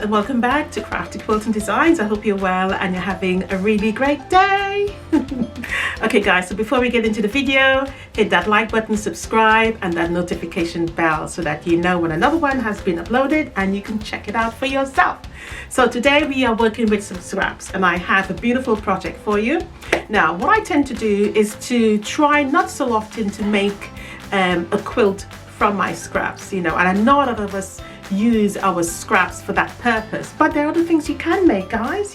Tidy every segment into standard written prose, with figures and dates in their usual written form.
and welcome back to Crafty Quilting Designs. I hope you're well and you're having a really great day. Okay guys, so before we get into the video, hit that like button, subscribe and that notification bell so that you know when another one has been uploaded and you can check it out for yourself. So today we are working with some scraps and I have a beautiful project for you. Now what I tend to do is to try not so often to make a quilt from my scraps, and I know a lot of us use our scraps for that purpose, but there are other things you can make, guys.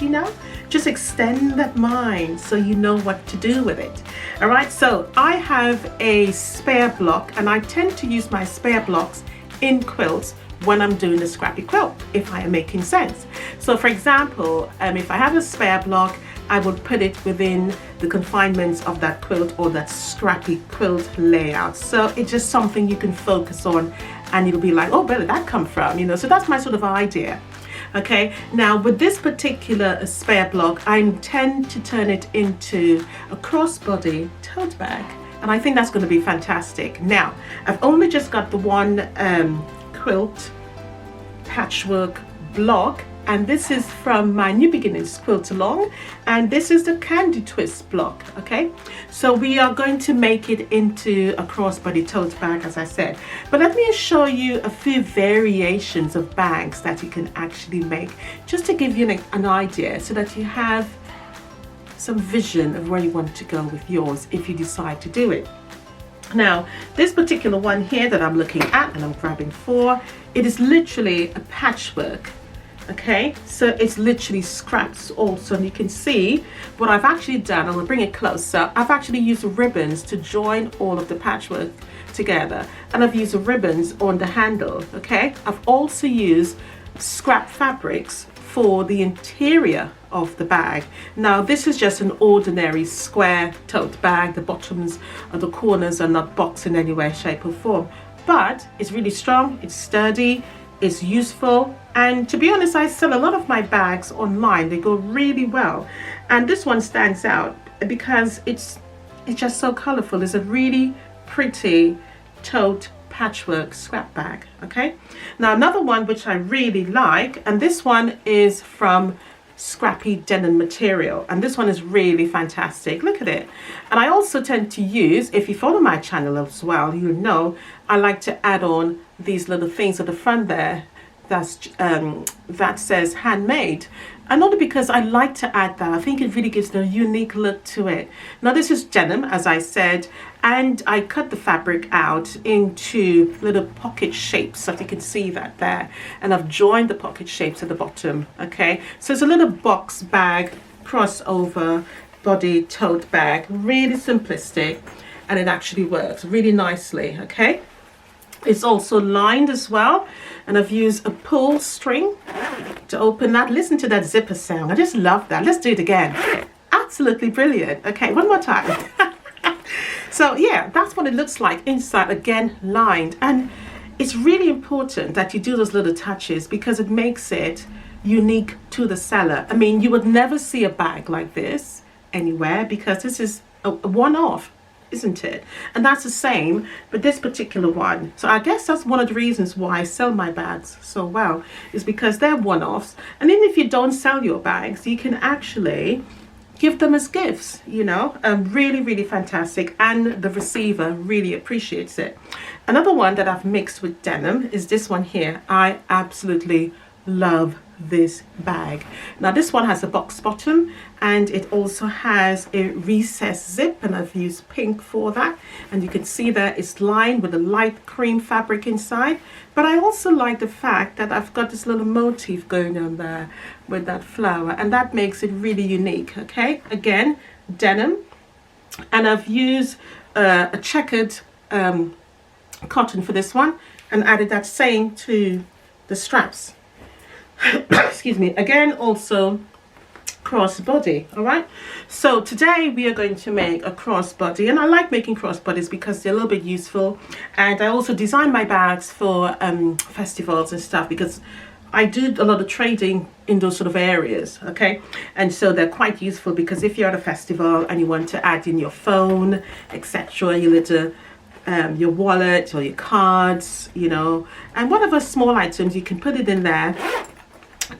Just extend that mind so you know what to do with it. All right, so I have a spare block and I tend to use my spare blocks in quilts when I'm doing a scrappy quilt, if I am making sense. So for example, if I have a spare block, I would put it within the confinements of that quilt or that scrappy quilt layout. So it's just something you can focus on and you'll be like, oh, where did that come from? So that's my sort of idea. Okay, now with this particular spare block, I intend to turn it into a crossbody tote bag. And I think that's going to be fantastic. Now, I've only just got the one quilt patchwork block, and this is from my New Beginnings Quilt Along, and this is the Candy Twist block. Okay, so we are going to make it into a crossbody tote bag, as I said, but let me show you a few variations of bags that you can actually make, just to give you an idea so that you have some vision of where you want to go with yours if you decide to do it. Now this particular one here that I'm looking at and I'm grabbing for, it is literally a patchwork. Okay, so it's literally scraps also, and you can see what I've actually done. I'm going to bring it closer. I've actually used ribbons to join all of the patchwork together, and I've used ribbons on the handle. Okay, I've also used scrap fabrics for the interior of the bag. Now this is just an ordinary square tote bag. The bottoms or the corners are not boxed in any way, shape or form, but it's really strong, it's sturdy, it's useful, and to be honest, I sell a lot of my bags online. They go really well, and this one stands out because it's just so colorful. It's a really pretty tote patchwork scrap bag. Okay, now another one which I really like, and this one is from Scrappy denim material, and this one is really fantastic. Look at it. And I also tend to use, if you follow my channel as well, you know I like to add on these little things at the front there that says handmade, and not because I like to add that. I think it really gives a unique look to it. Now this is denim, as I said, and I cut the fabric out into little pocket shapes, so you can see that there, and I've joined the pocket shapes at the bottom. Okay, so it's a little box bag, crossover body tote bag, really simplistic, and it actually works really nicely. Okay, it's also lined as well, and I've used a pull string to open that. Listen to that zipper sound. I just love that. Let's do it again. Absolutely brilliant. Okay, one more time. So yeah, that's what it looks like inside, again lined, and it's really important that you do those little touches because it makes it unique to the seller. I mean, you would never see a bag like this anywhere because this is a one-off, isn't it? And that's the same with this particular one. So I guess that's one of the reasons why I sell my bags so well, is because they're one-offs. And even if you don't sell your bags, you can actually give them as gifts, really, really fantastic, and the receiver really appreciates it. Another one that I've mixed with denim is this one here. I absolutely love this bag. Now this one has a box bottom and it also has a recessed zip, and I've used pink for that, and you can see that it's lined with a light cream fabric inside. But I also like the fact that I've got this little motif going on there with that flower, and that makes it really unique. Okay, again denim, and I've used a checkered cotton for this one and added that same to the straps. Excuse me. Again, also crossbody. All right, so today we are going to make a crossbody, and I like making crossbodies because they're a little bit useful, and I also design my bags for festivals and stuff because I do a lot of trading in those sort of areas. Okay, and so they're quite useful because if you're at a festival and you want to add in your phone, etc., your little your wallet or your cards, and whatever small items, you can put it in there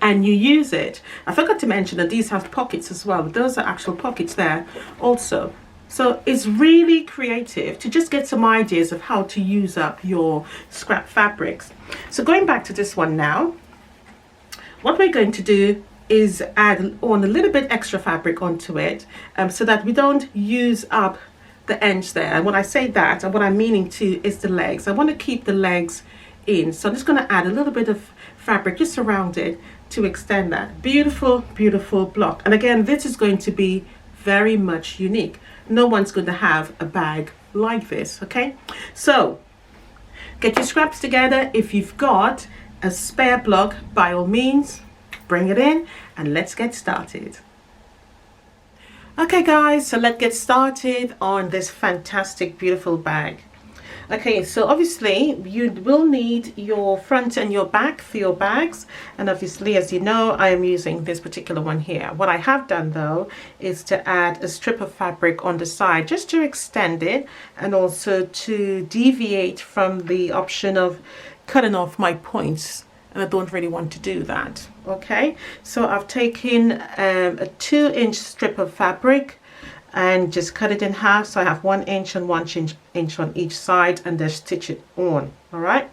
and you use it. I forgot to mention that these have pockets as well, but those are actual pockets there also. So it's really creative to just get some ideas of how to use up your scrap fabrics. So going back to this one now, what we're going to do is add on a little bit extra fabric onto it, so that we don't use up the ends there. And when I say that, and what I'm meaning to is the legs. I want to keep the legs in, so I'm just going to add a little bit of fabric just around it to extend that. Beautiful, beautiful block. And again, this is going to be very much unique. No one's going to have a bag like this. Okay, so get your scraps together. If you've got a spare block, by all means bring it in and let's get started. Okay guys, so let's get started on this fantastic beautiful bag. Okay, so obviously you will need your front and your back for your bags, and obviously, as you know, I am using this particular one here. What I have done though is to add a strip of fabric on the side just to extend it, and also to deviate from the option of cutting off my points, and I don't really want to do that. Okay, so I've taken a 2-inch strip of fabric and just cut it in half, so I have 1 inch and 1 inch on each side, and then stitch it on. All right,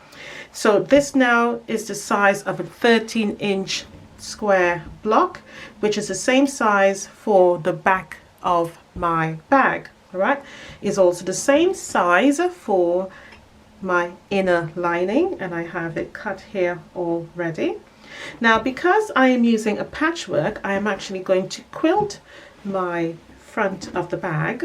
so this now is the size of a 13-inch square block, which is the same size for the back of my bag. All right, is also the same size for my inner lining, and I have it cut here already. Now, because I am using a patchwork, I am actually going to quilt my front of the bag.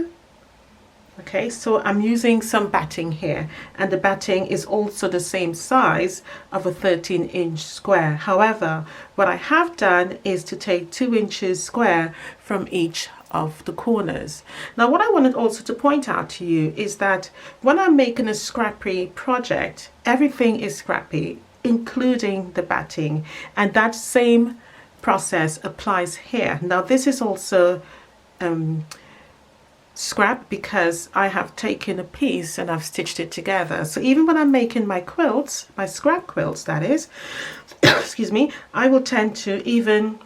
Okay, so I'm using some batting here, and the batting is also the same size of a 13-inch square. However, what I have done is to take 2 inches square from each of the corners. Now, what I wanted also to point out to you is that when I'm making a scrappy project, everything is scrappy, including the batting, and that same process applies here. Now, this is also scrap because I have taken a piece and I've stitched it together. So even when I'm making my quilts, my scrap quilts that is, excuse me, I will tend to, even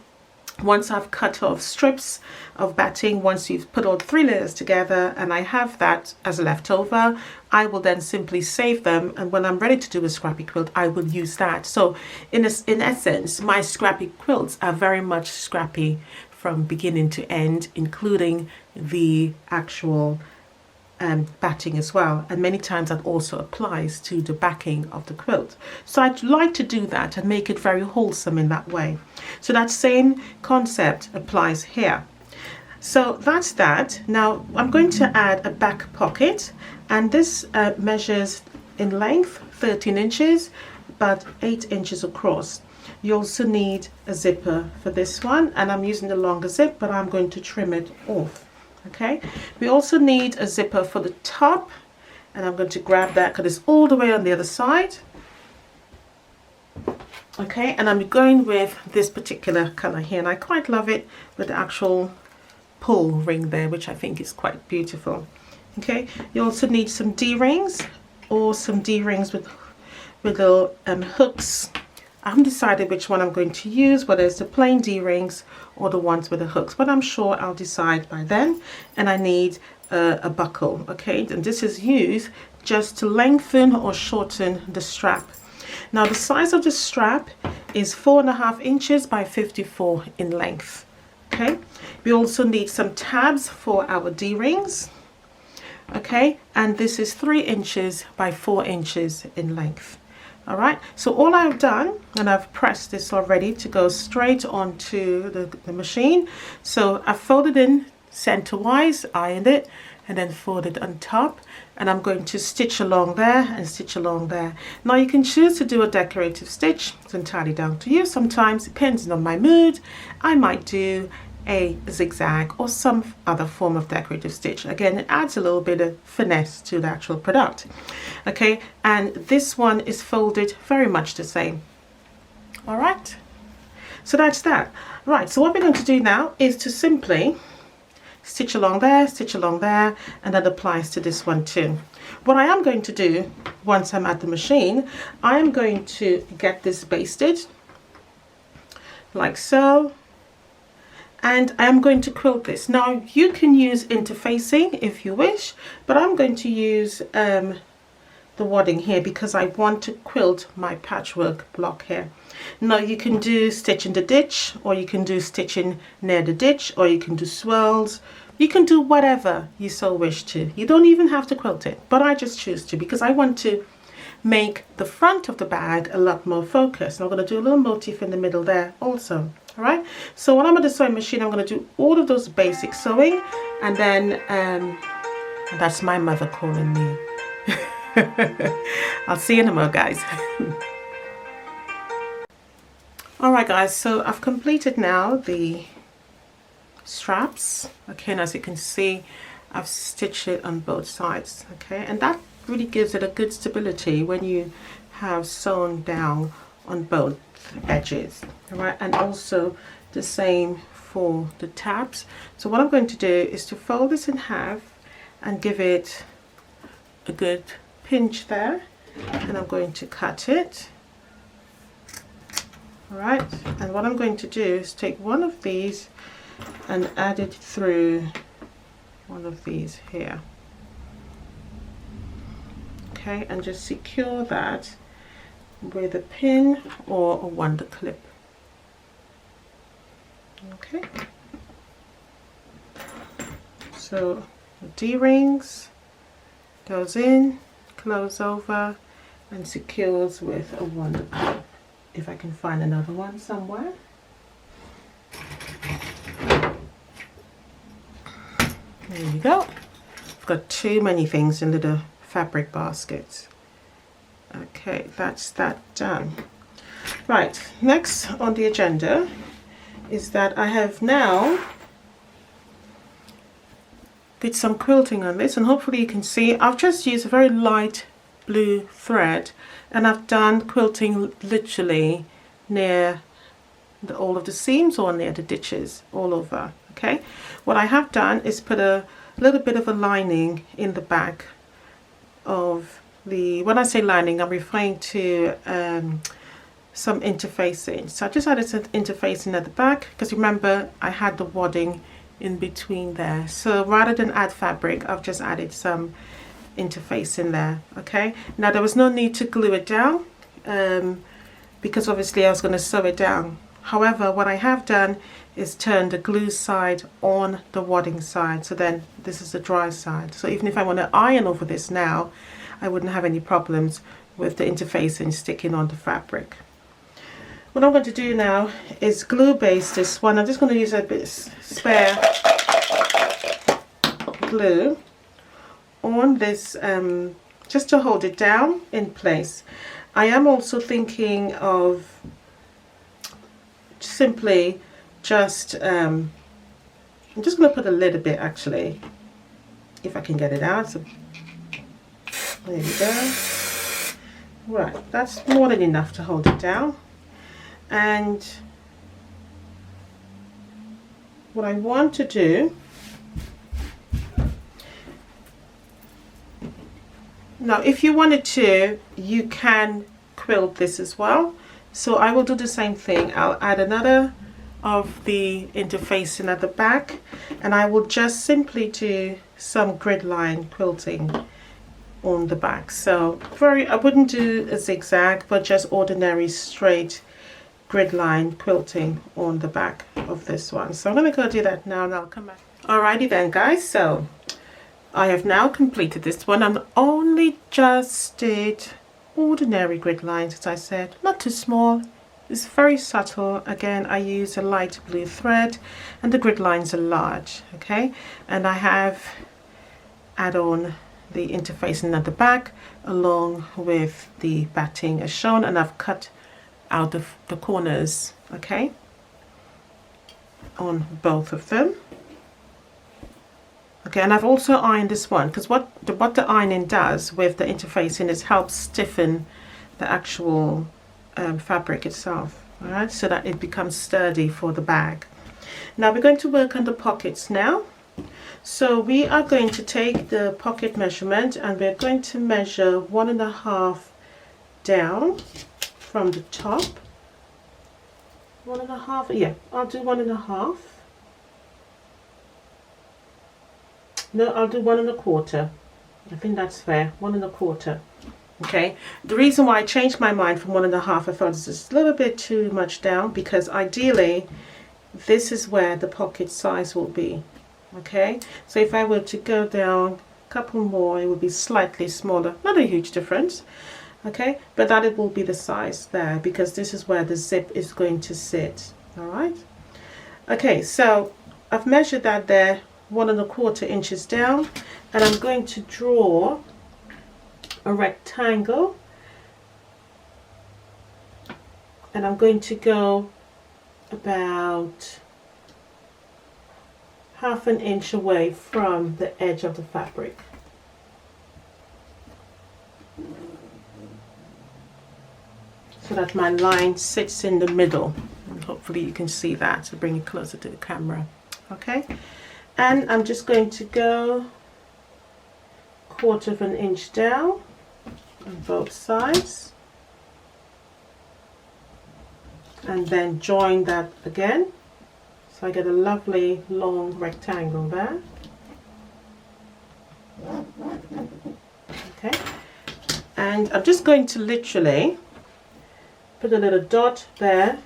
once I've cut off strips of batting, once you've put all 3 layers together and I have that as a leftover, I will then simply save them, and when I'm ready to do a scrappy quilt, I will use that. So in essence, my scrappy quilts are very much scrappy from beginning to end, including the actual batting as well, and many times that also applies to the backing of the quilt. So I'd like to do that and make it very wholesome in that way. So that same concept applies here. So that's that. Now I'm going to add a back pocket, and this measures in length 13 inches, but 8 inches across. You also need a zipper for this one, and I'm using the longer zip, but I'm going to trim it off. Okay, we also need a zipper for the top, and I'm going to grab that because it's all the way on the other side. Okay, and I'm going with this particular color here, and I quite love it with the actual pull ring there, which I think is quite beautiful. Okay, you also need some D-rings, or some D-rings with little hooks. I haven't decided which one I'm going to use, whether it's the plain D-rings or the ones with the hooks, but I'm sure I'll decide by then. And I need a buckle, okay, and this is used just to lengthen or shorten the strap. Now the size of the strap is 4.5 inches by 54 in length. Okay, we also need some tabs for our D-rings. Okay, and this is 3 inches by 4 inches in length. All right, so all I've done, and I've pressed this already to go straight onto the machine. So I've folded in centerwise, ironed it, and then folded on top, and I'm going to stitch along there and stitch along there. Now you can choose to do a decorative stitch. It's entirely down to you. Sometimes, depending on my mood, I might do a zigzag or some other form of decorative stitch. Again, it adds a little bit of finesse to the actual product. Okay, and this one is folded very much the same. All right, so that's that. Right, so what we're going to do now is to simply stitch along there, and that applies to this one too. What I am going to do once I'm at the machine, I am going to get this basted. like so. And I'm going to quilt this. Now you can use interfacing if you wish, but I'm going to use the wadding here because I want to quilt my patchwork block here. Now you can do stitch in the ditch, or you can do stitching near the ditch, or you can do swirls. You can do whatever you so wish to. You don't even have to quilt it, but I just choose to because I want to make the front of the bag a lot more focused. I'm going to do a little motif in the middle there also. All right, so when I'm at the sewing machine, I'm going to do all of those basic sewing, and then that's my mother calling me. I'll see you in a moment, guys. All right, guys, so I've completed now the straps. Okay, and as you can see, I've stitched it on both sides. Okay, and that really gives it a good stability when you have sewn down on both edges. All right, and also the same for the tabs. So what I'm going to do is to fold this in half and give it a good pinch there, and I'm going to cut it. All right, and what I'm going to do is take one of these and add it through one of these here. Okay, and just secure that with a pin or a wonder clip. Okay, so the D-rings goes in, close over, and secures with a wonder clip. If I can find another one somewhere. There you go. I've got too many things in little fabric baskets. Okay, that's that done. Right, next on the agenda is that I have now did some quilting on this, and hopefully you can see I've just used a very light blue thread, and I've done quilting literally near all of the seams or near the ditches all over. Okay, what I have done is put a little bit of a lining in the back of the, when I say lining, I'm referring to some interfacing. So I just added some interfacing at the back because remember I had the wadding in between there. So rather than add fabric, I've just added some interfacing there. Okay, now there was no need to glue it down because obviously I was going to sew it down. However, what I have done is turn the glue side on the wadding side, so then this is the dry side. So even if I want to iron over this now, I wouldn't have any problems with the interfacing sticking on the fabric. What I'm going to do now is glue base this one. I'm just going to use a bit spare glue on this just to hold it down in place. I am also thinking of simply just I'm just going to put a little bit, actually, if I can get it out. So there we go. Right, that's more than enough to hold it down. And what I want to do now, if you wanted to, you can quilt this as well. So I will do the same thing. I'll add another of the interfacing at the back, and I will just simply do some grid line quilting on the back. So I wouldn't do a zigzag, but just ordinary straight grid line quilting on the back of this one. So I'm going to go do that now, and I'll come back. Alrighty then, guys, so I have now completed this one. I only just did ordinary grid lines, as I said, not too small. It's very subtle. Again, I use a light blue thread, and the grid lines are large. Okay, and I have add on the interfacing at the back along with the batting as shown, and I've cut out the corners, okay, on both of them. Okay, and I've also ironed this one because what the ironing does with the interfacing is helps stiffen the actual fabric itself, all right, so that it becomes sturdy for the bag. Now we're going to work on the pockets now. So we are going to take the pocket measurement, and we're going to measure 1.5 down from the top. 1.5, yeah, I'll do 1.5. No, I'll do 1.25. I think that's fair, 1.25. Okay, the reason why I changed my mind from 1.5, I felt it's just a little bit too much down, because ideally this is where the pocket size will be. Okay, so if I were to go down a couple more, it would be slightly smaller, not a huge difference. Okay, but that it will be the size there, because this is where the zip is going to sit. All right, okay, so I've measured that there, 1.25 inches down, and I'm going to draw a rectangle, and I'm going to go about 1/2 inch away from the edge of the fabric. So that my line sits in the middle, and hopefully you can see that, so bring it closer to the camera. Okay, and I'm just going to go 1/4 inch down on both sides, and then join that again, so I get a lovely long rectangle there. Okay, and I'm just going to literally put a little dot there,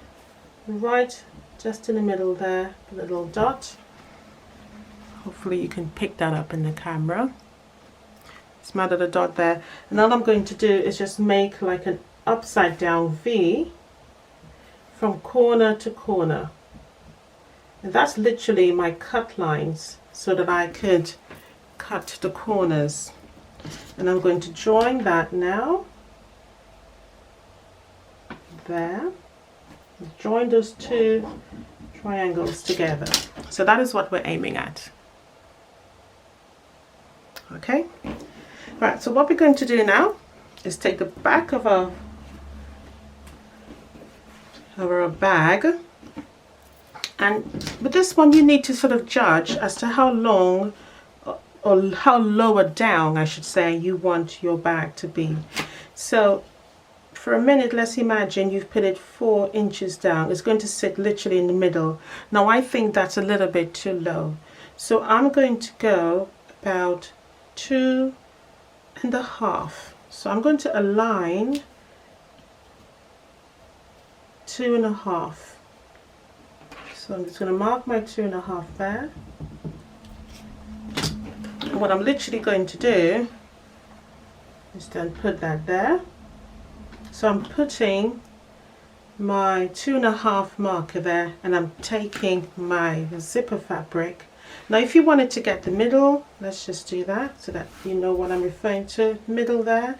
right just in the middle there, put a little dot. Hopefully you can pick that up in the camera. Smother the dot there, and all I'm going to do is just make like an upside down V from corner to corner, and that's literally my cut lines, so that I could cut the corners. And I'm going to join that now there, join those two triangles together. So that is what we're aiming at. Okay, right, so what we're going to do now is take the back of our bag, and with this one you need to sort of judge as to how long or how lower down, I should say, you want your bag to be. So for a minute, let's imagine you've put it 4 inches down. It's going to sit literally in the middle. Now I think that's a little bit too low, so I'm going to go about 2.5. So I'm going to align 2.5. So I'm just going to mark my 2.5 there. And what I'm literally going to do is then put that there. So I'm putting my 2.5 marker there, and I'm taking my zipper fabric. Now if you wanted to get the middle, let's just do that so that you know what I'm referring to, middle there.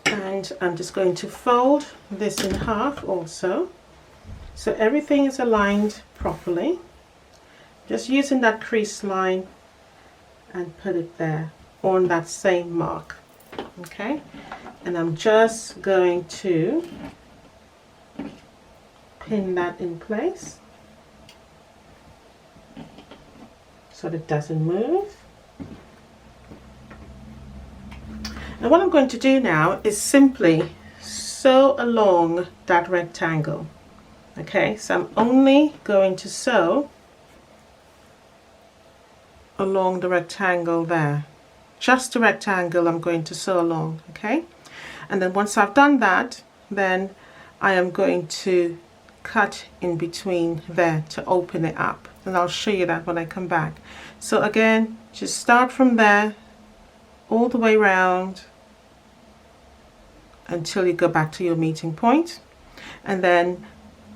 And I'm just going to fold this in half also, so everything is aligned properly. Just using that crease line and put it there on that same mark. Okay, and I'm just going to pin that in place so that it doesn't move. And what I'm going to do now is simply sew along that rectangle. Okay, so I'm only going to sew along the rectangle there, just the rectangle I'm going to sew along. Okay, and then once I've done that, then I am going to cut in between there to open it up, and I'll show you that when I come back. So again, just start from there all the way around until you go back to your meeting point, and then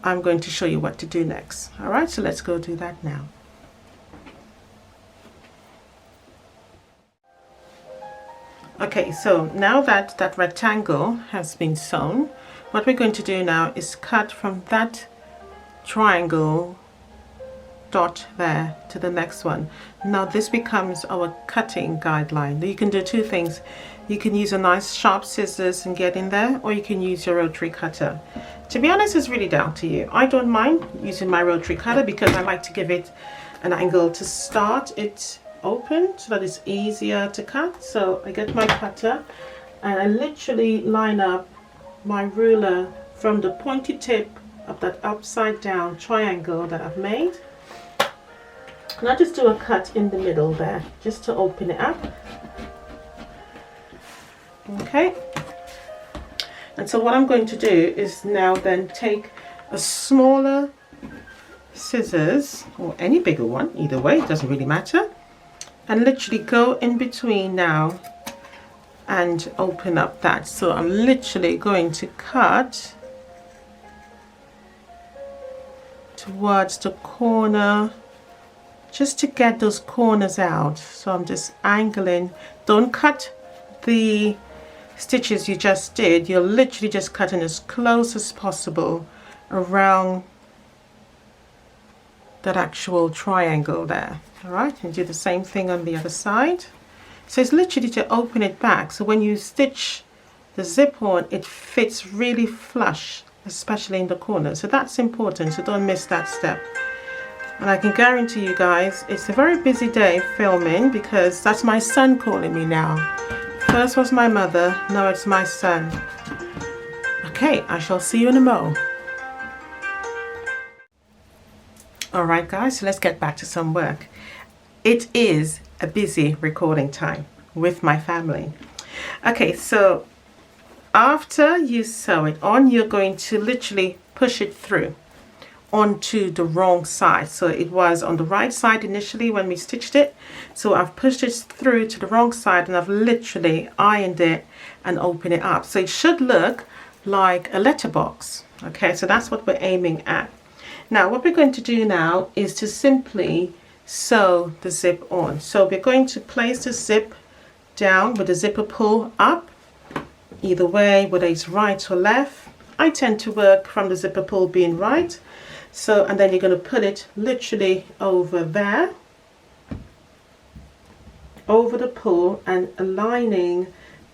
I'm going to show you what to do next. All right, so let's go do that now. Okay, so now that that rectangle has been sewn, what we're going to do now is cut from that triangle dot there to the next one. Now this becomes our cutting guideline. You can do two things. You can use a nice sharp scissors and get in there, or you can use your rotary cutter. To be honest, it's really down to you. I don't mind using my rotary cutter because I like to give it an angle to start it open so that it's easier to cut. So I get my cutter and I literally line up my ruler from the pointy tip of that upside down triangle that I've made. And I just do a cut in the middle there just to open it up. Okay, and so what I'm going to do is now then take a smaller scissors, or any bigger one, either way, it doesn't really matter, and literally go in between now and open up that. So I'm literally going to cut towards the corner just to get those corners out. So I'm just angling. Don't cut the stitches you just did, you're literally just cutting as close as possible around that actual triangle there. All right, and do the same thing on the other side. So it's literally to open it back, so when you stitch the zip on, it fits really flush, especially in the corner. So that's important, so don't miss that step. And I can guarantee you guys, it's a very busy day filming, because that's my son calling me now. First was my mother, now it's my son. Okay, I shall see you in a mo. Alright guys, so let's get back to some work. It is a busy recording time with my family. Okay, so after you sew it on, you're going to literally push it through onto the wrong side. So it was on the right side initially when we stitched it, so I've pushed it through to the wrong side and I've literally ironed it and opened it up, so it should look like a letterbox. Okay, so that's what we're aiming at. Now what we're going to do now is to simply sew the zip on. So we're going to place the zip down with the zipper pull up, either way, whether it's right or left. I tend to work from the zipper pull being right. So, and then you're going to put it literally over there, over the pull, and aligning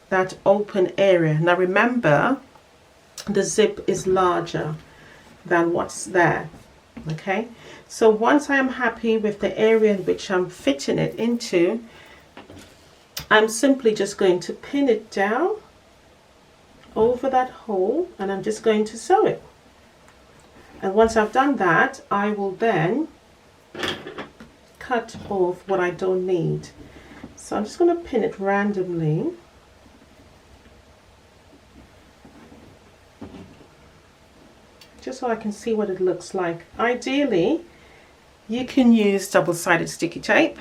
that open area. Now remember, the zip is larger than what's there. Okay, so once I am happy with the area in which I'm fitting it into, I'm simply just going to pin it down over that hole, and I'm just going to sew it. And once I've done that, I will then cut off what I don't need. So I'm just going to pin it randomly. Just so I can see what it looks like. Ideally, you can use double-sided sticky tape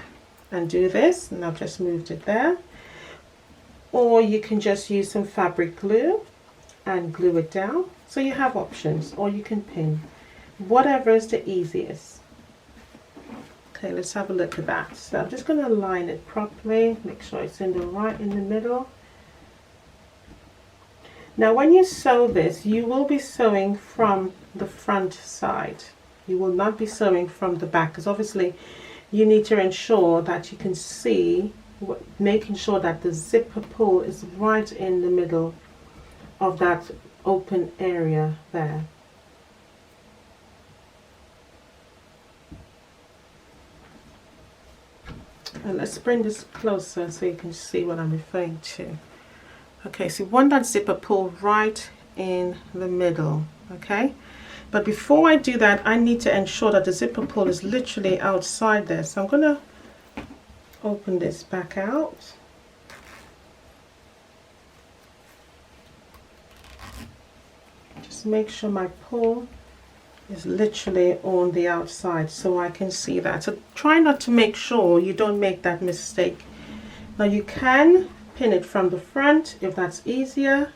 and do this, and I've just moved it there. Or you can just use some fabric glue and glue it down. So you have options, or you can pin. Whatever is the easiest. Okay, let's have a look at that. So I'm just going to align it properly, make sure it's in the middle. Now when you sew this, you will be sewing from the front side. You will not be sewing from the back, because obviously you need to ensure that you can see, making sure that the zipper pull is right in the middle of that open area there. And let's bring this closer so you can see what I'm referring to. Okay, so you want that zipper pull right in the middle, okay? But before I do that, I need to ensure that the zipper pull is literally outside there. So I'm going to open this back out. Just make sure my pull is literally on the outside so I can see that. So try not to make sure you don't make that mistake. Now you can pin it from the front if that's easier,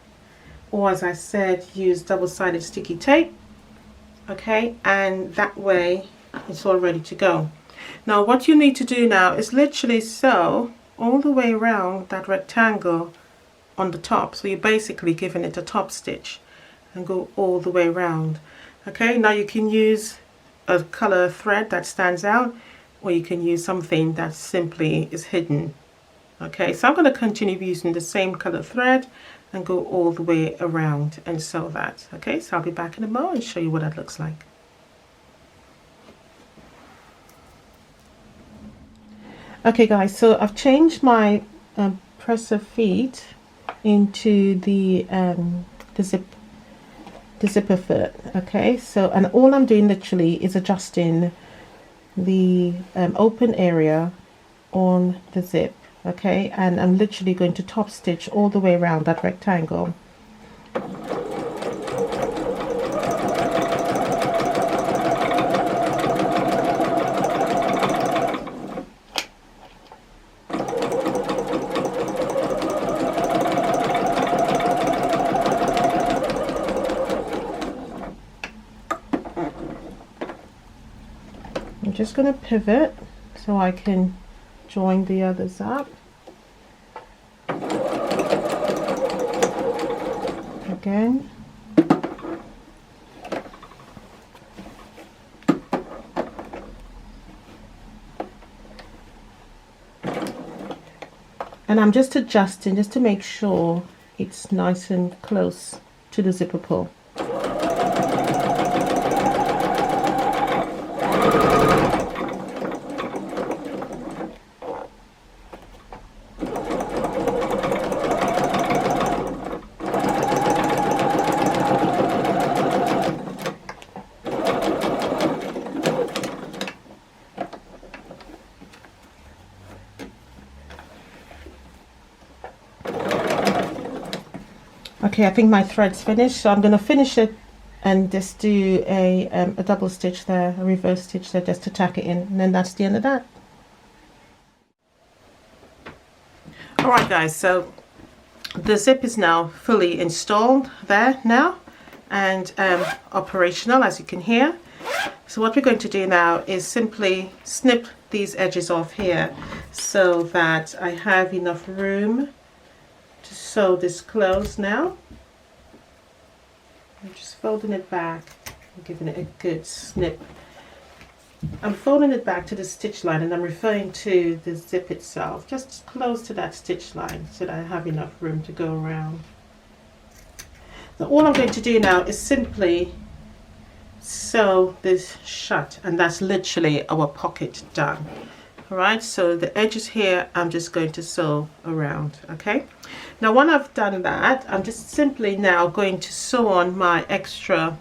or as I said, use double-sided sticky tape. Okay, and that way it's all ready to go. Now what you need to do now is literally sew all the way around that rectangle on the top. So you're basically giving it a top stitch and go all the way around. Okay, now you can use a color thread that stands out, or you can use something that simply is hidden. Okay, so I'm going to continue using the same color thread and go all the way around and sew that. Okay, so I'll be back in a moment and show you what that looks like. Okay guys, so I've changed my presser feet into the the zipper foot. Okay, so, and all I'm doing literally is adjusting the open area on the zip. Okay, and I'm literally going to top stitch all the way around that rectangle. I'm just going to pivot so I can join the others up. Again. And I'm just adjusting just to make sure it's nice and close to the zipper pull. Okay, I think my thread's finished, so I'm going to finish it and just do a double stitch there, a reverse stitch there, just to tack it in, and then that's the end of that. Alright guys, so the zip is now fully installed there now and operational, as you can hear. So what we're going to do now is simply snip these edges off here so that I have enough room to sew this close now. I'm just folding it back and giving it a good snip. I'm folding it back to the stitch line and I'm referring to the zip itself, just close to that stitch line so that I have enough room to go around. So all I'm going to do now is simply sew this shut, and that's literally our pocket done. Alright, so the edges here I'm just going to sew around. Okay, now when I've done that, I'm just simply now going to sew on my extra,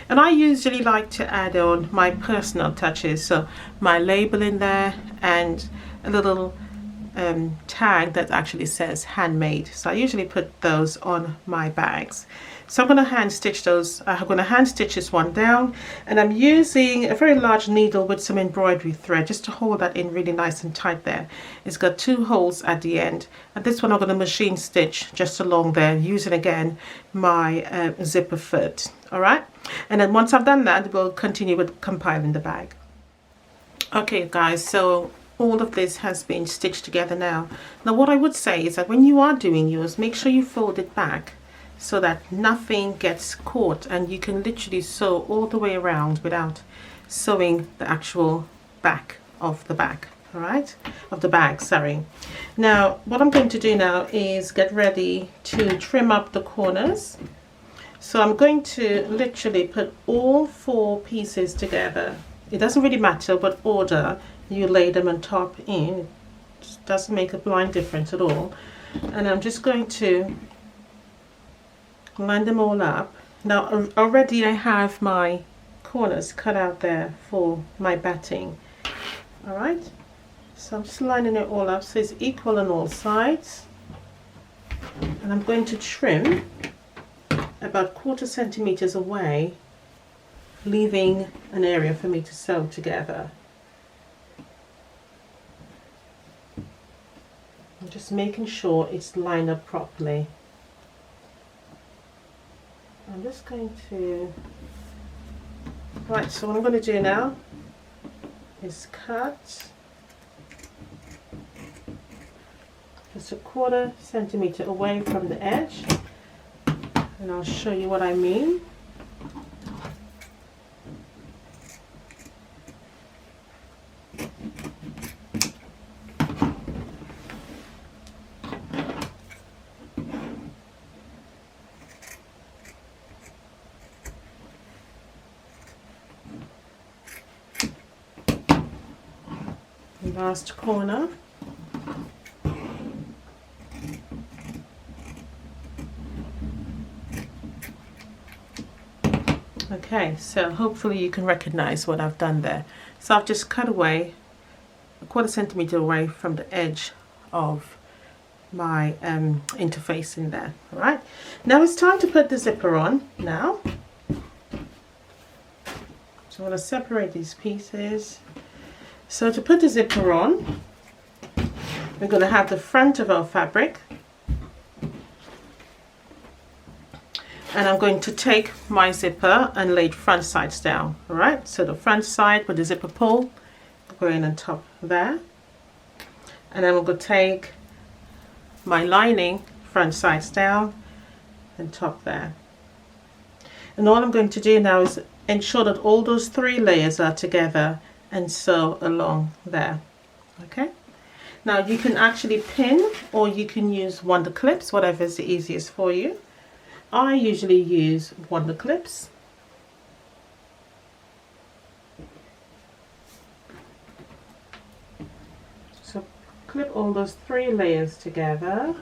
and I usually like to add on my personal touches, so my label in there and a little tag that actually says handmade. So I usually put those on my bags. So I'm going to hand stitch those. I'm going to hand stitch this one down, and I'm using a very large needle with some embroidery thread just to hold that in really nice and tight there. It's got 2 holes at the end, and this one I'm going to machine stitch just along there using again my zipper foot. Alright, and then once I've done that, we'll continue with compiling the bag. Okay guys, so all of this has been stitched together now. Now what I would say is that when you are doing yours, make sure you fold it back so that nothing gets caught, and you can literally sew all the way around without sewing the actual back of the back. All right, of the bag, sorry. Now what I'm going to do now is get ready to trim up the corners. So I'm going to literally put all 4 pieces together. It doesn't really matter what order you lay them on top in, it doesn't make a blind difference at all. And I'm just going to line them all up. Now already I have my corners cut out there for my batting. Alright, so I'm just lining it all up so it's equal on all sides, and I'm going to trim about 1/4 centimeters away, leaving an area for me to sew together. I'm just making sure it's lined up properly. I'm just going to, right, so what I'm going to do now is cut just 1/4 centimeter away from the edge, and I'll show you what I mean. Last corner. Okay, so hopefully you can recognize what I've done there. So I've just cut away a 1/4 centimeter away from the edge of my interface in there. All right, now it's time to put the zipper on now. So I'm going to separate these pieces. So to put the zipper on, we're going to have the front of our fabric, and I'm going to take my zipper and lay it front sides down. All right, so the front side with the zipper pull going on top there, and then we're going to take my lining front sides down and top there. And all I'm going to do now is ensure that all those 3 layers are together and sew along there. Okay, now you can actually pin, or you can use wonder clips, whatever is the easiest for you. I usually use wonder clips. So clip all those 3 layers together,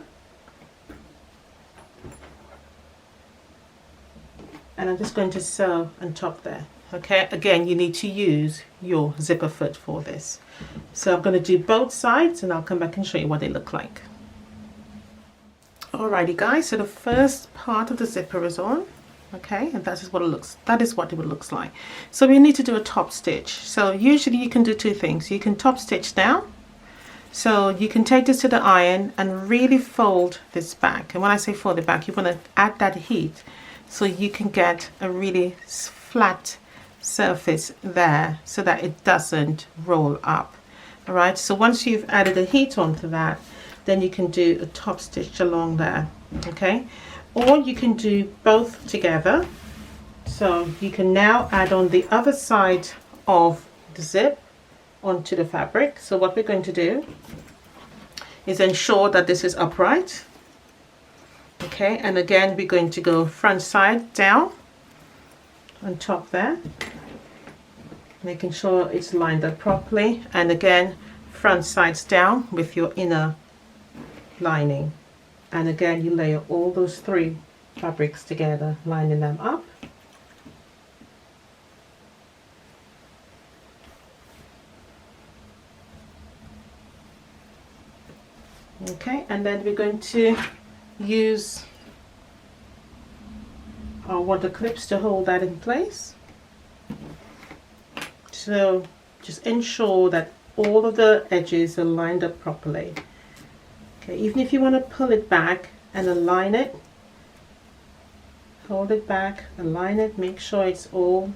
and I'm just going to sew on top there. Okay, again, you need to use your zipper foot for this. So I'm going to do both sides, and I'll come back and show you what they look like. Alrighty guys, so the first part of the zipper is on. Okay, and that is what it looks like. So we need to do a top stitch. So usually you can do 2 things. You can top stitch down. So you can take this to the iron and really fold this back. And when I say fold it back, you want to add that heat so you can get a really flat surface there so that it doesn't roll up. All right, so once you've added the heat onto that, then you can do a top stitch along there. Okay, or you can do both together. So you can now add on the other side of the zip onto the fabric. So what we're going to do is ensure that this is upright. Okay, and again we're going to go front side down on top there, making sure it's lined up properly, and again front sides down with your inner lining, and again you layer all those 3 fabrics together, lining them up. Okay, and then we're going to use our wonder clips to hold that in place. So just ensure that all of the edges are lined up properly. Okay, even if you want to pull it back and align it, hold it back, align it, make sure it's all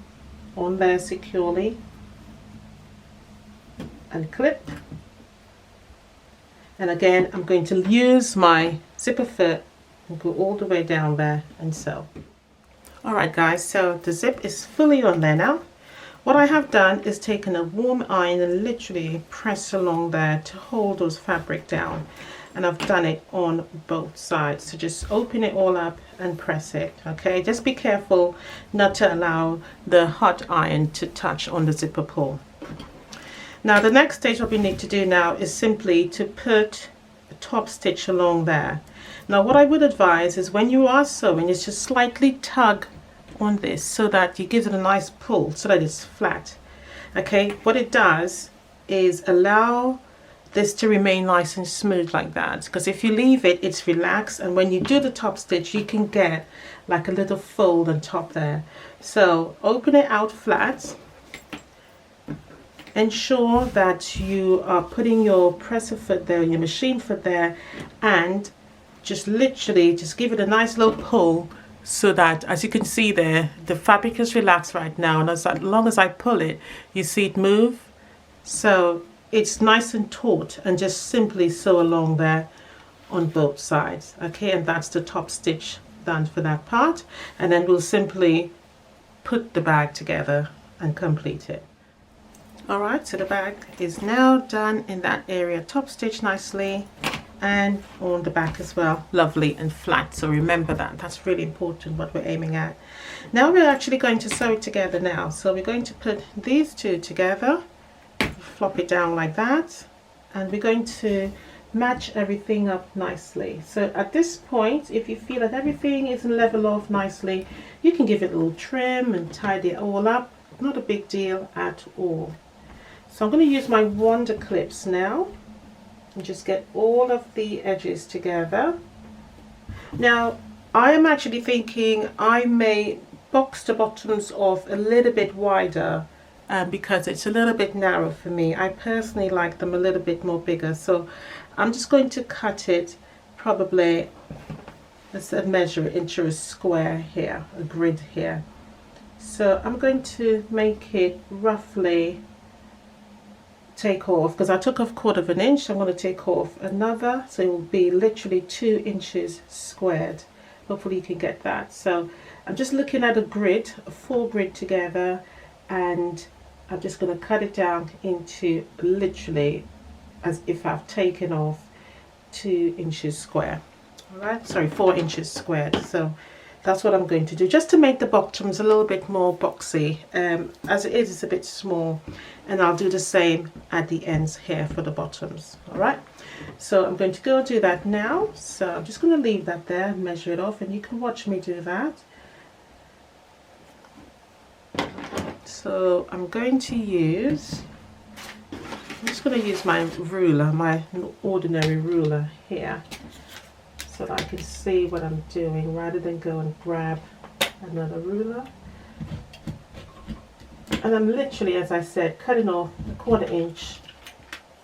on there securely, and clip. And again, I'm going to use my zipper foot and go all the way down there and sew. Alright guys, so the zip is fully on there now. What I have done is taken a warm iron and literally press along there to hold those fabric down. And I've done it on both sides. So just open it all up and press it. Okay, just be careful not to allow the hot iron to touch on the zipper pull. Now the next stage what we need to do now is simply to put a top stitch along there. Now what I would advise is when you are sewing is just slightly tug on this so that you give it a nice pull so that it's flat. Okay, what it does is allow this to remain nice and smooth like that, because if you leave it, it's relaxed, and when you do the top stitch you can get like a little fold on top there. So open it out flat. Ensure that you are putting your presser foot there, your machine foot there, and just literally just give it a nice little pull so that, as you can see there, the fabric is relaxed right now, and as long as I pull it, you see it move. So it's nice and taut, and just simply sew along there on both sides. Okay, and that's the top stitch done for that part, and then we'll simply put the bag together and complete it. Alright, so the bag is now done in that area, top stitch nicely, and on the back as well, lovely and flat. So remember that, that's really important what we're aiming at. Now we're actually going to sew it together now. So we're going to put these 2 together, flop it down like that, and we're going to match everything up nicely. So at this point, if you feel that everything isn't level off nicely, you can give it a little trim and tidy it all up. Not a big deal at all. So I'm going to use my Wonder Clips now and just get all of the edges together. Now I am actually thinking I may box the bottoms off a little bit wider because it's a little bit narrow for me. I personally like them a little bit more bigger, so I'm just going to cut it probably, let's measure it into a square here, a grid here. So I'm going to make it roughly take off, because I took off 1/4 inch, I'm going to take off another, so it will be literally 2 inches squared. Hopefully you can get that. So I'm just looking at a grid, a full grid together, and I'm just going to cut it down into literally as if I've taken off 2 inches square. Alright, sorry, 4 inches squared. So that's what I'm going to do, just to make the bottoms a little bit more boxy. As it is, it's a bit small, and I'll do the same at the ends here for the bottoms. Alright, so I'm going to go do that now. So I'm just going to leave that there, measure it off, and you can watch me do that. So I'm going to use, I'm just going to use my ruler, my ordinary ruler here, so that I can see what I'm doing rather than go and grab another ruler. And I'm literally, as I said, cutting off a 1/4 inch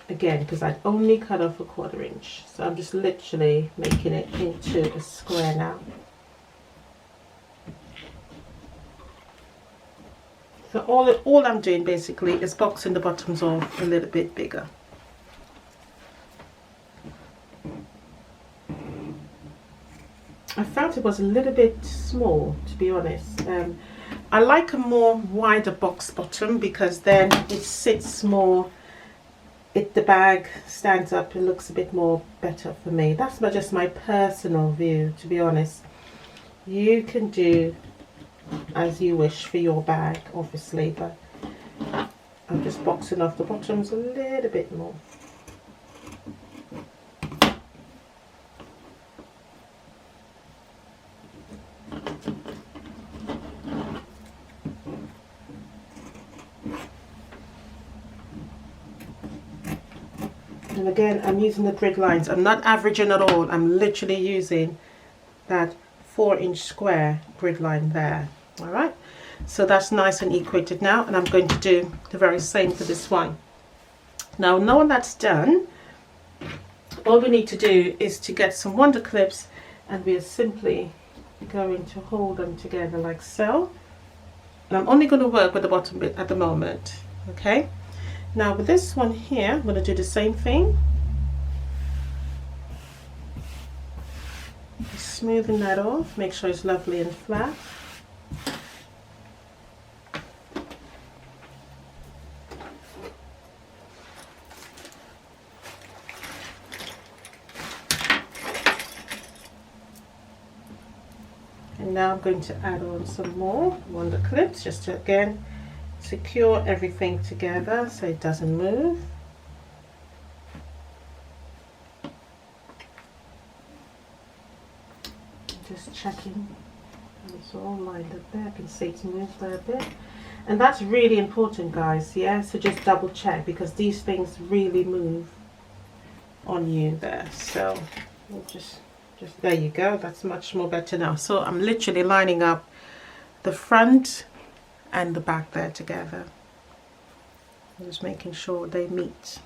again, because I'd only cut off a 1/4 inch. So I'm just literally making it into a square now. So all I'm doing basically is boxing the bottoms off a little bit bigger. I felt it was a little bit small, to be honest. I like a more wider box bottom, because then it sits more, the bag stands up, it looks a bit more better for me. That's just my personal view, to be honest. You can do as you wish for your bag, obviously, but I'm just boxing off the bottoms a little bit more. And again, I'm using the grid lines. I'm not averaging at all. I'm literally using that 4 inch square grid line there. All right, so that's nice and equated now, and I'm going to do the very same for this one. Now that's done, all we need to do is to get some Wonder Clips, and we are simply going to hold them together like so. And I'm only going to work with the bottom bit at the moment. Okay, now with this one here, I'm going to do the same thing. Smoothing that off, make sure it's lovely and flat. And now I'm going to add on some more Wonder Clips, just to again secure everything together so it doesn't move. Just checking it's all lined up there. I can see it's moved there a bit, and that's really important, guys. Yeah, so just double check, because these things really move on you there. So we'll just there you go, that's much more better now. So I'm literally lining up the front and the back there together, just making sure they meet.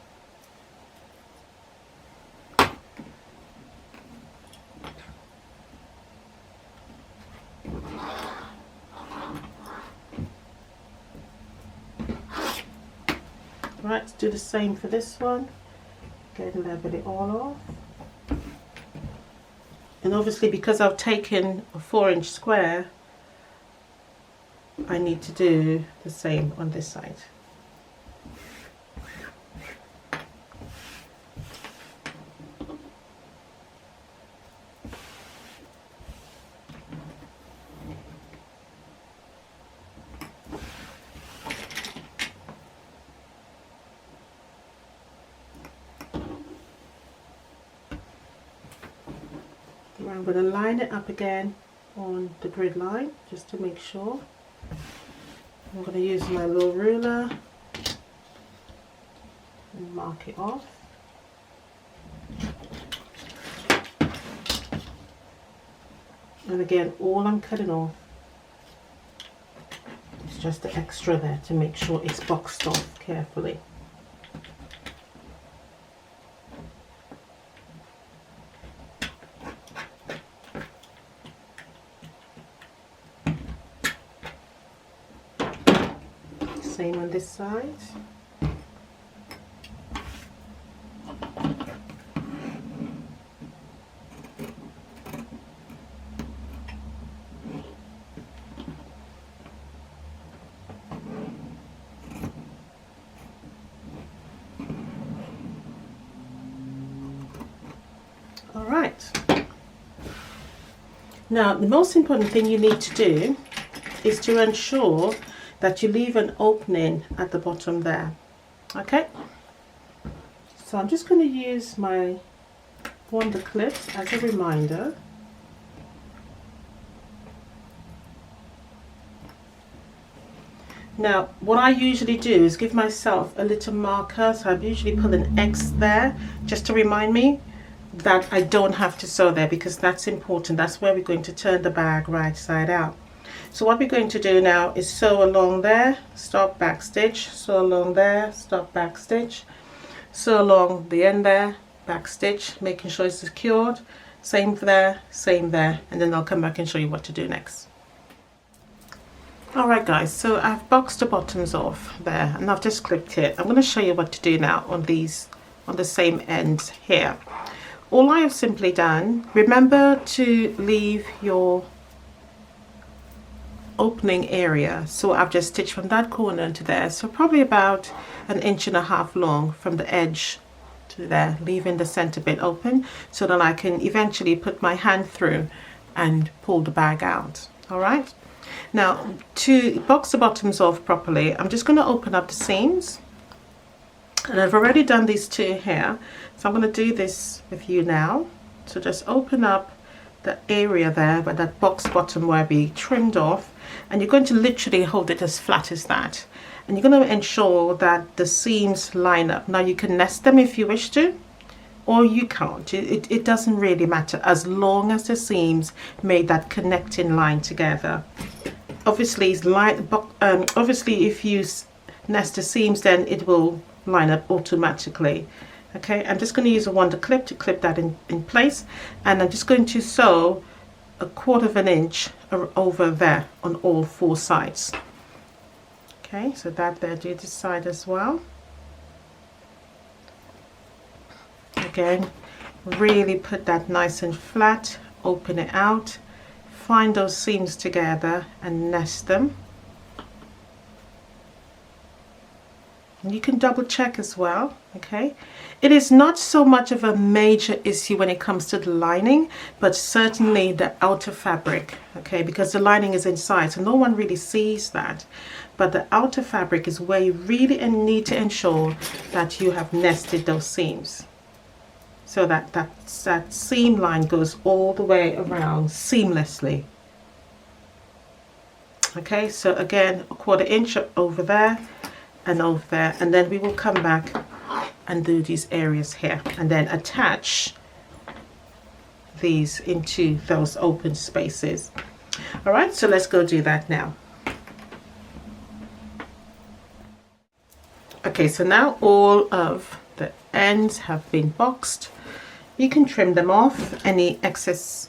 Right, let's do the same for this one. Get a level it all off. And obviously, because I've taken a 4 inch square, I need to do the same on this side. I'm going to line it up again on the grid line just to make sure. I'm going to use my little ruler and mark it off. And again, all I'm cutting off is just the extra there to make sure it's boxed off carefully. Same on this side. All right. Now, the most important thing you need to do is to ensure that you leave an opening at the bottom there. Okay, so I'm just going to use my wonder clips as a reminder. Now, what I usually do is give myself a little marker, so I usually put an X there just to remind me that I don't have to sew there, because that's important. That's where we're going to turn the bag right side out. So what we're going to do now is sew along there, stop, back stitch, sew along there, stop, back stitch, sew along the end there, back stitch, making sure it's secured, same there, and then I'll come back and show you what to do next. Alright guys, so I've boxed the bottoms off there and I've just clipped it. I'm going to show you what to do now on these, on the same ends here. All I have simply done, remember to leave your opening area, so I've just stitched from that corner to there, so probably about 1.5 inches long from the edge to there, leaving the center bit open so that I can eventually put my hand through and pull the bag out. All right, now to box the bottoms off properly, I'm just going to open up the seams, and I've already done these two here, so I'm going to do this with you now. So just open up the area there where that box bottom will be trimmed off, and you're going to literally hold it as flat as that, and you're going to ensure that the seams line up. Now you can nest them if you wish to, or you can't. It doesn't really matter as long as the seams made that connecting line together. Obviously if you nest the seams, then it will line up automatically. Okay, I'm just going to use a wonder clip to clip that in place, and I'm just going to sew 1/4 inch over there on all 4 sides. Okay, so that there, do this side as well. Again, really put that nice and flat, open it out, find those seams together and nest them. And you can double check as well. Okay, it is not so much of a major issue when it comes to the lining, but certainly the outer fabric, okay, because the lining is inside, so no one really sees that, but the outer fabric is where you really need to ensure that you have nested those seams, so that seam line goes all the way around seamlessly. Okay, so again, 1/4 inch over there and over there, and then we will come back and do these areas here and then attach these into those open spaces. All right, so let's go do that now. Okay, so now all of the ends have been boxed. You can trim them off, any excess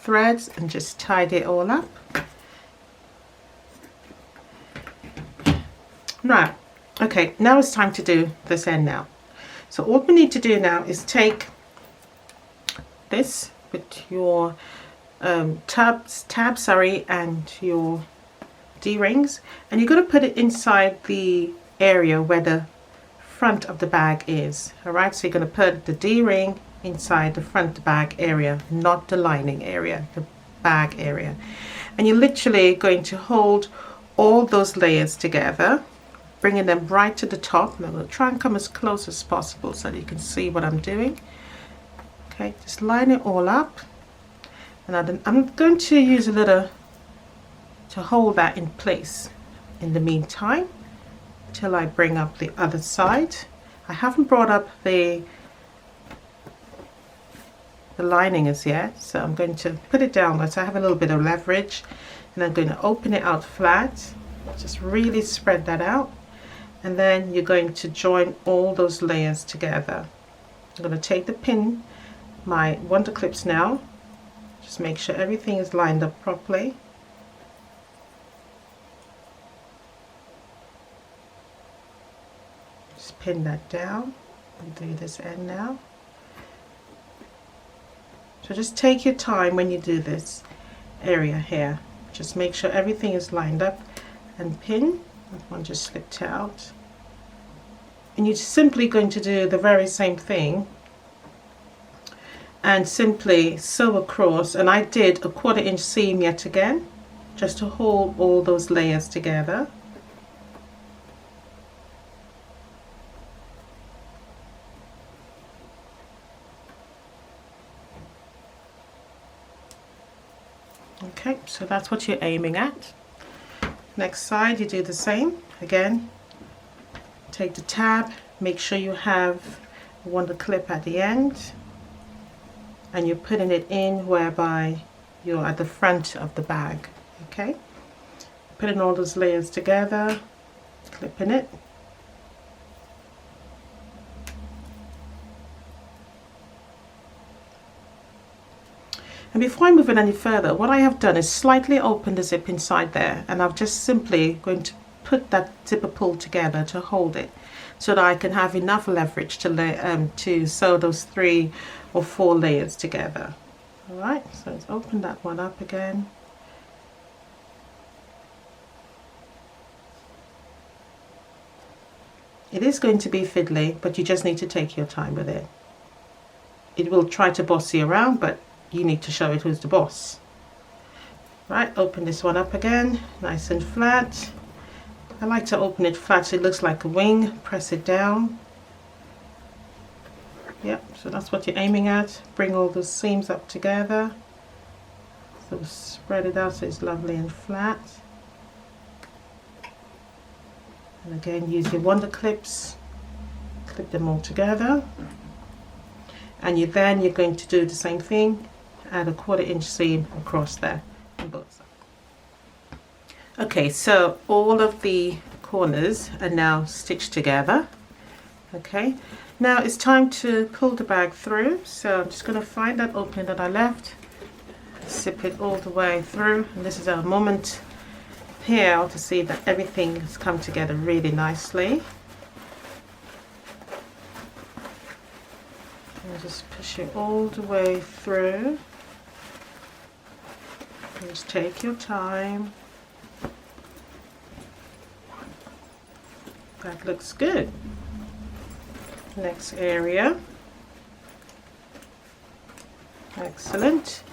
threads, and just tidy it all up. Right, okay, now it's time to do this end now. So all we need to do now is take this with your tabs and your D-rings, and you're going to put it inside the area where the front of the bag is. All right, so you're going to put the D-ring inside the front bag area, not the lining area, the bag area, and you're literally going to hold all those layers together, bringing them right to the top. And I'm going to try and come as close as possible so that you can see what I'm doing. Okay, just line it all up, And I'm going to use a little to hold that in place in the meantime till I bring up the other side. I haven't brought up the lining as yet, so I'm going to put it downwards. I have a little bit of leverage, and I'm going to open it out flat, just really spread that out, and then you're going to join all those layers together. I'm going to take the pin, my wonder clips now, just make sure everything is lined up properly. Just pin that down and do this end now. So just take your time when you do this area here. Just make sure everything is lined up and pin. That one just slipped out. And you're simply going to do the very same thing and simply sew across. And I did a 1/4 inch seam yet again, just to hold all those layers together. Okay, so that's what you're aiming at. Next side, you do the same. Again, take the tab, make sure you have a wonder clip at the end, and you're putting it in whereby you're at the front of the bag. Okay, putting all those layers together, clipping it. And before I move it any further, what I have done is slightly open the zip inside there, and I'm just simply going to put that zipper pull together to hold it, so that I can have enough leverage to sew those 3 or 4 layers together. All right, so let's open that one up again. It is going to be fiddly, but you just need to take your time with it. It will try to boss you around, but you need to show it who's the boss. Right, open this one up again, nice and flat. I like to open it flat so it looks like a wing. Press it down. Yep, so that's what you're aiming at. Bring all those seams up together. So spread it out so it's lovely and flat. And again, use your wonder clips. Clip them all together. And you're going to do the same thing. Add a 1/4 inch seam across there on both sides. Okay, so all of the corners are now stitched together. Okay, now it's time to pull the bag through. So I'm just going to find that opening that I left, zip it all the way through, and this is our moment here to see that everything has come together really nicely. And just push it all the way through. Just take your time. That looks good. Next area. Excellent.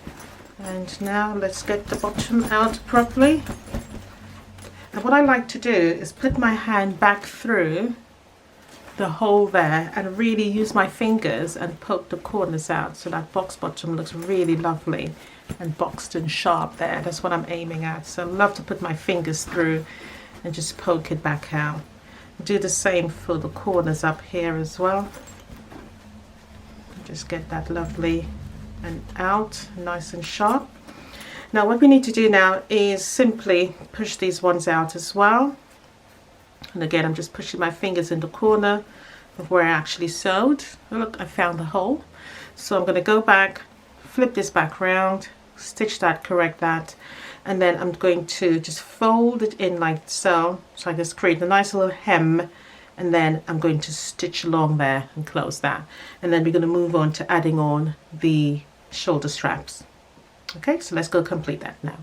And now let's get the bottom out properly. And what I like to do is put my hand back through the hole there and really use my fingers and poke the corners out so that box bottom looks really lovely and boxed and sharp there. That's what I'm aiming at. So I love to put my fingers through and just poke it back out. Do the same for the corners up here as well. Just get that lovely and out, nice and sharp. Now what we need to do now is simply push these ones out as well. And again, I'm just pushing my fingers in the corner of where I actually sewed. Look, I found the hole. So I'm going to go back, flip this back round, stitch that, correct that, and then I'm going to just fold it in like so. So I just create a nice little hem, and then I'm going to stitch along there and close that. And then we're going to move on to adding on the shoulder straps. Okay, so let's go complete that now.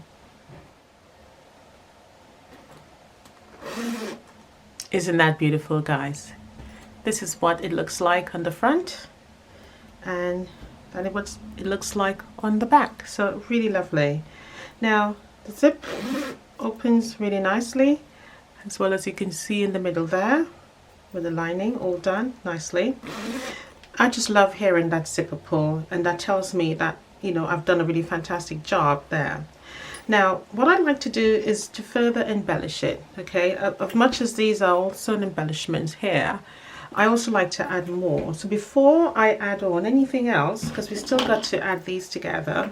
Isn't that beautiful, guys? This is what it looks like on the front, and that is what it looks like on the back. So really lovely. Now the zip opens really nicely, as well as you can see in the middle there, with the lining all done nicely. I just love hearing that zipper pull, and that tells me that you know, I've done a really fantastic job there. Now, what I'd like to do is to further embellish it, okay? As much as these are also embellishments here, I also like to add more. So before I add on anything else, because we still got to add these together,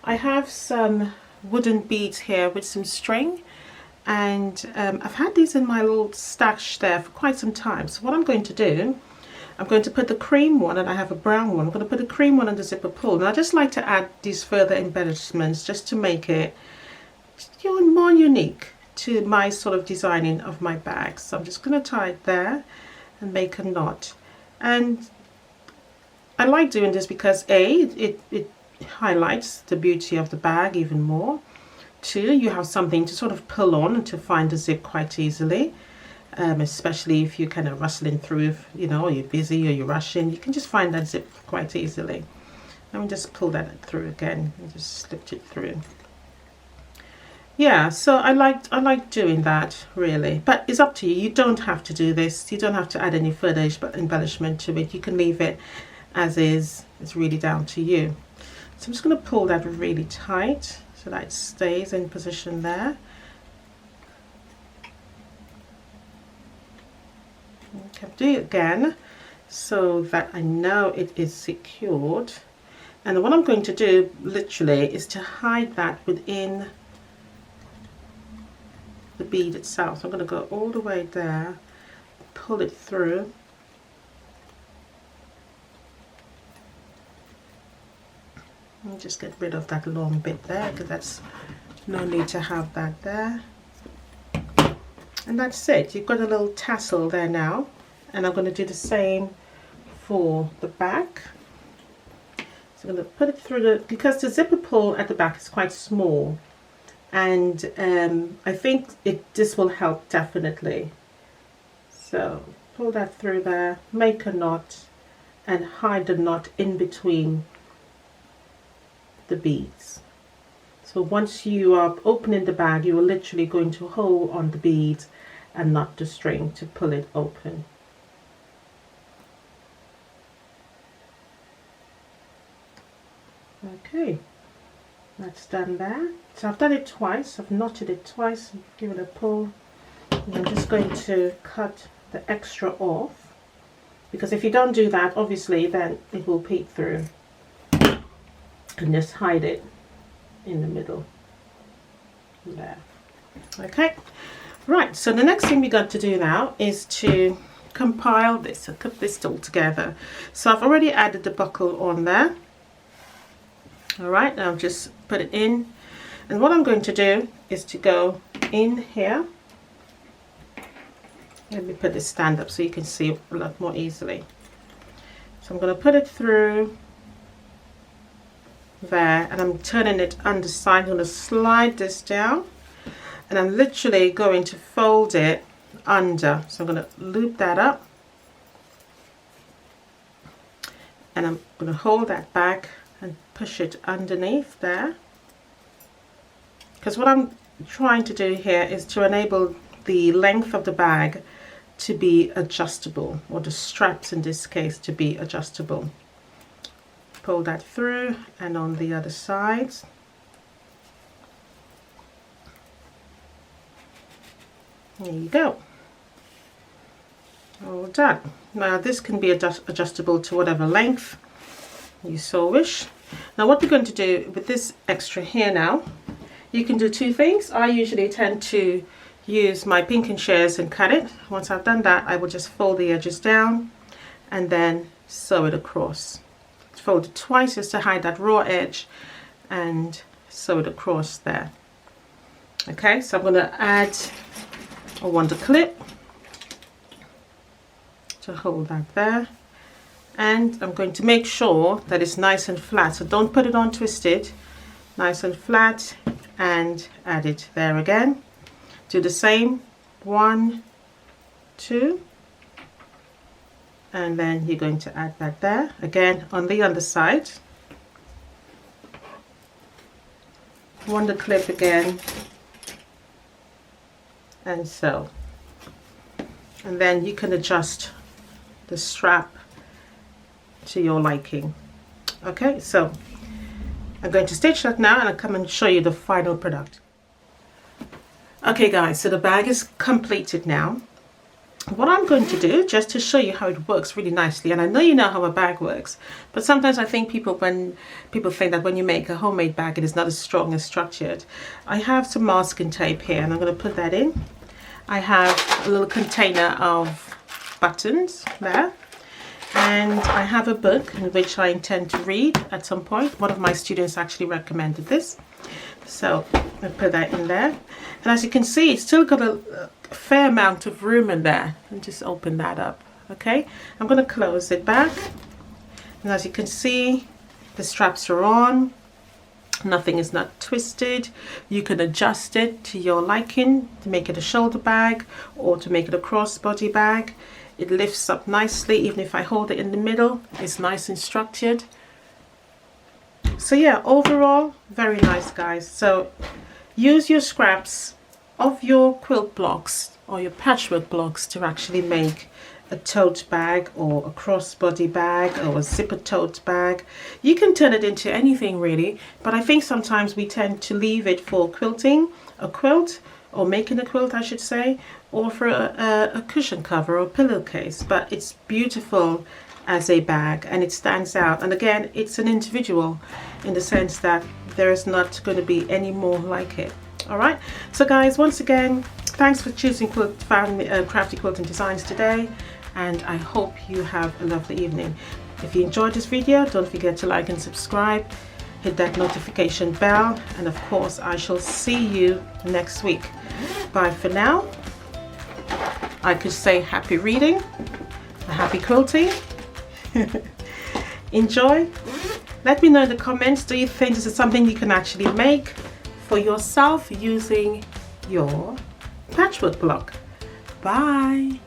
I have some wooden beads here with some string, and I've had these in my little stash there for quite some time. So what I'm going to do, I'm going to put the cream one, and I have a brown one. I'm going to put the cream one on the zipper pull, and I just like to add these further embellishments just to make it, you know, more unique to my sort of designing of my bags. So I'm just going to tie it there and make a knot. And I like doing this because it highlights the beauty of the bag even more. Two, you have something to sort of pull on and to find the zip quite easily, especially if you're kind of rustling through, you know, you're busy or you're rushing, you can just find that zip quite easily. Let me just pull that through again and just slip it through. Yeah, so I like doing that, really, but it's up to you. You don't have to do this. You don't have to add any further embellishment to it. You can leave it as is. It's really down to you. So I'm just going to pull that really tight so that it stays in position there. Okay, do it again so that I know it is secured. And what I'm going to do literally is to hide that within the bead itself. So I'm going to go all the way there, pull it through, and just get rid of that long bit there, because that's no need to have that there. And that's it. You've got a little tassel there now, and I'm going to do the same for the back. So I'm going to put it through the, because the zipper pull at the back is quite small, and I think this will help definitely. So pull that through there, make a knot, and hide the knot in between the beads. So once you are opening the bag, you are literally going to hold on the beads and not the string to pull it open. Okay, that's done there. So I've done it twice, I've knotted it twice, give it a pull, and I'm just going to cut the extra off, because if you don't do that, obviously then it will peek through, and just hide it in the middle there. Okay, right, so the next thing we got to do now is to compile this, so put this all together. So I've already added the buckle on there. All right, now just put it in, and what I'm going to do is to go in here. Let me put this stand up so you can see a lot more easily. So I'm going to put it through there, and I'm turning it underside. I'm going to slide this down, and I'm literally going to fold it under. So I'm going to loop that up, and I'm going to hold that back and push it underneath there, because what I'm trying to do here is to enable the length of the bag to be adjustable, or the straps in this case to be adjustable. Pull that through, and on the other side. There you go. All done. Now this can be adjustable to whatever length you so wish. Now what we're going to do with this extra here now, you can do two things. I usually tend to use my pinking shears and cut it. Once I've done that, I will just fold the edges down and then sew it across. Fold it twice just to hide that raw edge, and sew it across there. Okay, so I'm going to add a wonder clip to hold that there, and I'm going to make sure that it's nice and flat, so don't put it on twisted, nice and flat, and add it there again. Do the same, 1, 2, and then you're going to add that there again on the underside. Wonder clip again, and sew. And then you can adjust the strap to your liking. Okay, so I'm going to stitch that now and I'll come and show you the final product. Okay guys, so the bag is completed now. What I'm going to do, just to show you how it works really nicely, and I know you know how a bag works, but sometimes I think when people think that when you make a homemade bag it is not as strong and structured. I have some masking tape here and I'm going to put that in. I have a little container of buttons there, and I have a book in which I intend to read at some point. One of my students actually recommended this, so I put that in there. And as you can see, it's still got a fair amount of room in there. And just open that up. Okay, I'm going to close it back, and as you can see, the straps are on. Nothing is not twisted. You can adjust it to your liking to make it a shoulder bag or to make it a crossbody bag. It lifts up nicely. Even if I hold it in the middle, it's nice and structured. So yeah, overall very nice guys. So use your scraps of your quilt blocks or your patchwork blocks to actually make a tote bag or a crossbody bag or a zipper tote bag. You can turn it into anything really, but I think sometimes we tend to leave it for quilting, a quilt, or making a quilt I should say, or for a cushion cover or pillowcase. But it's beautiful as a bag and it stands out, and again it's an individual in the sense that there is not going to be any more like it. All right, so guys, once again, thanks for choosing Crafty Quilting Designs today, and I hope you have a lovely evening. If you enjoyed this video, don't forget to like and subscribe, hit that notification bell, and of course I shall see you next week. Bye for now. I could say happy reading, happy quilting. Enjoy. Let me know in the comments, do you think this is something you can actually make for yourself using your patchwork block? Bye.